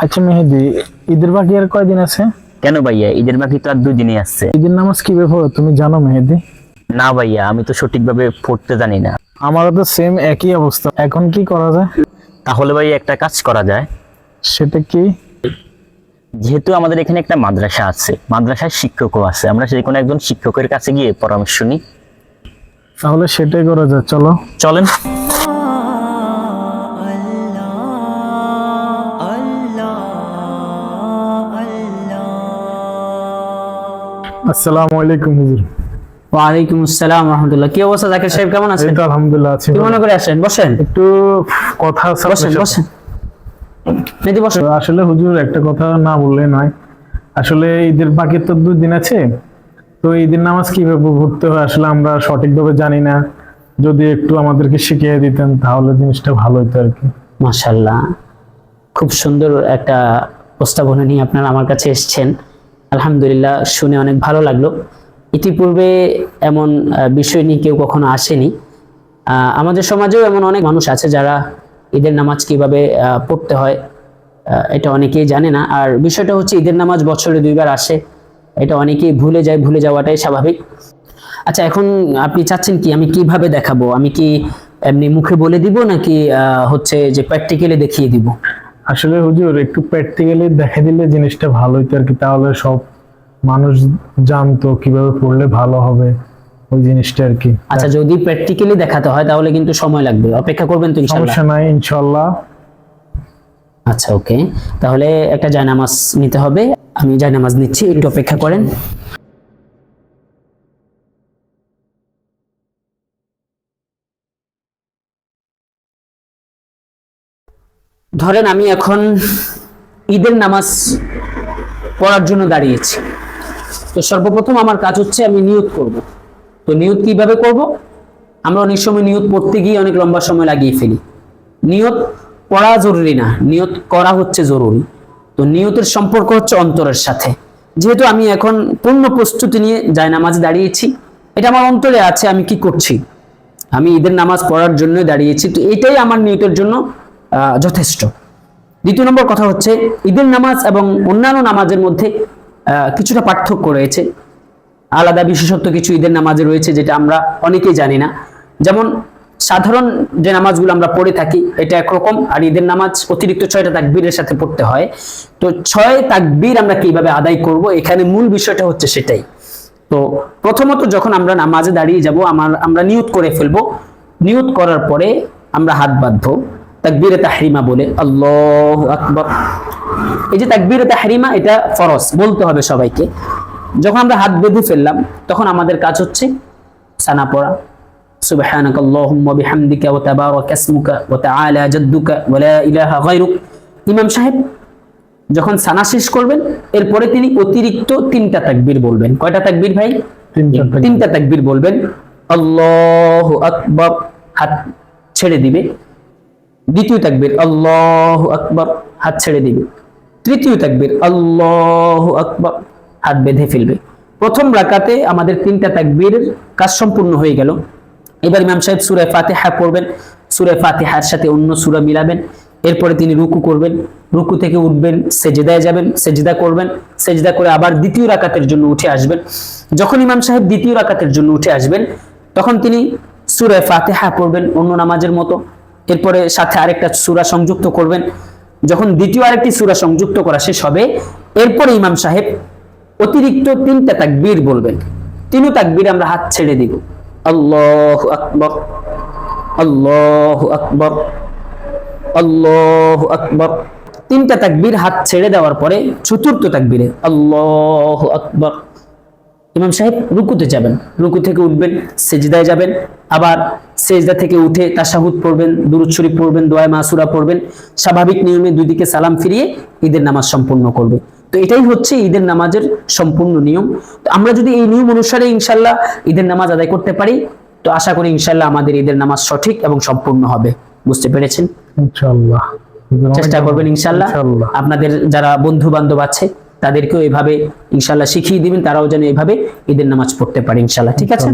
আচ্ছা মেহেদি, ঈদের বাকি আর কয়দিন আছে? কেন ভাইয়া, ঈদের বাকি তো আর 2 দিনই আসছে। ঈদের নামাজ কিভাবে পড়ো তুমি জানো মেহেদি? না ভাইয়া, আমি তো সঠিকভাবে পড়তে জানি না। আমারও তো সেম একই অবস্থা। এখন কি করা যায়? তাহলে ভাইয়া একটা কাজ করা যায়। সেটা কি? যেহেতু আমাদের এখানে একটা মাদ্রাসা আছে, মাদ্রাসার শিক্ষকও আছে, আমরা যে কোনো একজন শিক্ষকের কাছে গিয়ে পরামর্শ নিই। তাহলে সেটাই করা যায়, চলো। চলেন। আসসালামু আলাইকুম হুজুর। ওয়ালাইকুম আসসালাম রাহমাতুল্লাহ। কি অবস্থা জাকির সাহেব, কেমন আছেন? এই তো আলহামদুলিল্লাহ আছি। কি মনে করে আসেন? বসেন, একটু কথা আছে বসেন, আপনার সাথে। বসেন, মেহেদি বসেন। আসলে হুজুর একটা কথা না বললে নয়। আসলে ঈদের বাকি তো 2 দিন আছে, তো ঈদের নামাজ কিভাবে পড়তে হয় আসলে আমরা সঠিকভাবে জানি না। যদি একটু আমাদেরকে শিখিয়ে দিতেন তাহলে জিনিসটা ভালো হতো আর কি। মাশাআল্লাহ, খুব সুন্দর একটা প্রস্তাবনা নিয়ে আপনারা আমার কাছে এসেছেন। আলহামদুলিল্লাহ, শুনে অনেক ভালো লাগলো। ইতিপূর্বে এমন বিষয় নিয়ে কেউ কখনো আসেনি। আমাদের সমাজেও এমন অনেক মানুষ আছে যারা ঈদের নামাজ কিভাবে পড়তে হয় এটা অনেকেই জানে না। আর বিষয়টা হচ্ছে, ঈদের নামাজ বছরে 2 বার আসে, এটা অনেকেই ভুলে যায়, ভুলে যাওয়াটাই স্বাভাবিক। আচ্ছা, এখন আপনি চাচ্ছেন কি আমি কিভাবে দেখাবো? আমি কি এমনি মুখে বলে দিব, নাকি হচ্ছে যে প্র্যাকটিক্যালি দেখিয়ে দিব? আসলে হুজুর একটু প্র্যাকটিক্যালি দেখে দিলে জিনিসটা ভালো হতো আর কি, তাহলে সব মানুষ জানতো কিভাবে পড়লে ভালো হবে ওই জিনিসটা আর কি। আচ্ছা, যদি প্র্যাকটিক্যালি দেখাতে হয় তাহলে কিন্তু সময় লাগবে, অপেক্ষা করবেন তো ইনশাআল্লাহ? সমস্যা নাই ইনশাআল্লাহ। আচ্ছা, ওকে, তাহলে একটা জায়নামাজ নিতে হবে। আমি জায়নামাজ নিচ্ছি, একটু অপেক্ষা করেন। ধরেন আমি এখন ঈদের নামাজ পড়ার জন্য দাঁড়িয়েছি। তো সর্বপ্রথম আমার কাজ হচ্ছে আমি নিয়ত করব। তো নিয়ত কিভাবে করব? আমরা অনেক সময় নিয়ত পড়তে গিয়ে অনেক লম্বা সময় লাগিয়ে ফেলি। নিয়ত পড়া জরুরি না, নিয়ত করা হচ্ছে জরুরি। তো নিয়তের সম্পর্ক হচ্ছে অন্তরের সাথে। যেহেতু আমি এখন পূর্ণ প্রস্তুতি নিয়ে জায়নামাজে দাঁড়িয়েছি, এটা আমার অন্তরে আছে আমি কি করছি, আমি ঈদের নামাজ পড়ার জন্য দাঁড়িয়েছি, তো এটাই আমার নিয়তের জন্য যথেষ্ট। দ্বিতীয় নম্বর কথা হচ্ছে, ঈদের নামাজ এবং অন্যান্য নামাজের মধ্যে কিছুটা পার্থক্য রয়েছে, আলাদা বিশেষত্ব কিছু ঈদের নামাজে রয়েছে যেটা আমরা অনেকেই জানি না। যেমন সাধারণ যে নামাজগুলো আমরা পড়ে থাকি এটা একরকম, আর ঈদের নামাজ অতিরিক্ত 6টা তাকবীরের সাথে পড়তে হয়। তো 6 তাকবীর আমরা কিভাবে আদায় করব, এখানে মূল বিষয়টা হচ্ছে সেটাই। তো প্রথমত যখন আমরা নামাজে দাঁড়িয়ে যাব, আমরা নিয়ত করে ফেলবো। নিয়ত করার পরে আমরা হাত বাঁধবো তাকবীরে তাহরিমা বলে, আল্লাহু আকবার। এই যে তাকবীরে তাহরিমা, এটা ফরজ, বলতে হবে সবাইকে। যখন আমরা হাত বেঁধে ফেললাম তখন আমাদের কাজ হচ্ছে সানা পড়া, সুবহানাকাল্লাহুম্মা বিহামদিকা ওয়া তাবারাকা ইসমুকা ওয়া তাআলা জাদ্দুকা ওয়া লা ইলাহা গায়রুক। ইমাম সাহেব যখন সানা শেষ করবেন, এরপরে তিনি অতিরিক্ত 3টা তাকবীর বলবেন। কয়টা তাকবীর ভাই? 3টা তাকবীর বলবেন। আল্লাহু আকবার, হাত ছেড়ে দিবে। দ্বিতীয় তাকবীর আল্লাহু আকবার, হাত ছেড়ে দিবে। তৃতীয় তাকবীর আল্লাহু আকবার, হাত বেঁধে ফেলবে। প্রথম রাকাতে আমাদের 3টা তাকবীরের কাজ সম্পূর্ণ হয়ে গেল। এবার ইমাম সাহেব সূরা ফাতিহা পড়বেন, সূরা ফাতিহার সাথে অন্য সূরা মিলাবেন। এরপরে তিনি রুকু করবেন, রুকু থেকে উঠবেন, সেজদায় যাবেন, সেজদা করবেন, সেজদা করে আবার দ্বিতীয় রাকাতের জন্য উঠে আসবেন। যখন ইমাম সাহেব দ্বিতীয় রাকাতের জন্য উঠে আসবেন তখন তিনি সূরা ফাতিহা পড়বেন অন্য নামাজের মতো। এরপরে সাথে আরেকটা সূরা সংযুক্ত করবেন। যখন দ্বিতীয় আরেকটি সূরা সংযুক্ত করা শেষ হবে, এরপরে ইমাম সাহেব অতিরিক্ত 3টা তাকবীর বলবেন। 3 তাকবীর আমরা হাত ছেড়ে দিব, আল্লাহু আকবার, আল্লাহু আকবার, আল্লাহু আকবার। 3টা তাকবীর হাত ছেড়ে দেওয়ার পরে চতুর্থ তাকবীরে আল্লাহু আকবার ইমাম সাহেব রুকুতে যাবেন, রুকু থেকে উঠবেন, সেজদায় যাবেন, আবার সেজদা থেকে উঠে তাশাহুদ পড়বেন, দুরূদ শরীফ পড়বেন, দোয়া মাসুরা পড়বেন। স্বাভাবিক নিয়মে 2 দিকে সালাম ফিরিয়ে ঈদের নামাজ সম্পূর্ণ করবে। তো এটাই হচ্ছে ঈদের নামাজের সম্পূর্ণ নিয়ম। তো আমরা যদি এই নিয়ম অনুসারে ইনশাআল্লাহ ঈদের নামাজ আদায় করতে পারি, তো আশা করি ইনশাআল্লাহ আমাদের ঈদের নামাজ সঠিক এবং সম্পূর্ণ হবে। বুঝতে পেরেছেন? ইনশাআল্লাহ চেষ্টা করবেন ইনশাআল্লাহ। আপনাদের যারা বন্ধু বান্ধব আছে তাদেরকেও এভাবে ইনশাআল্লাহ শিখিয়ে দিবেন, তারাও যেন এভাবে ঈদের নামাজ পড়তে পারে ইনশাআল্লাহ। ঠিক আছে?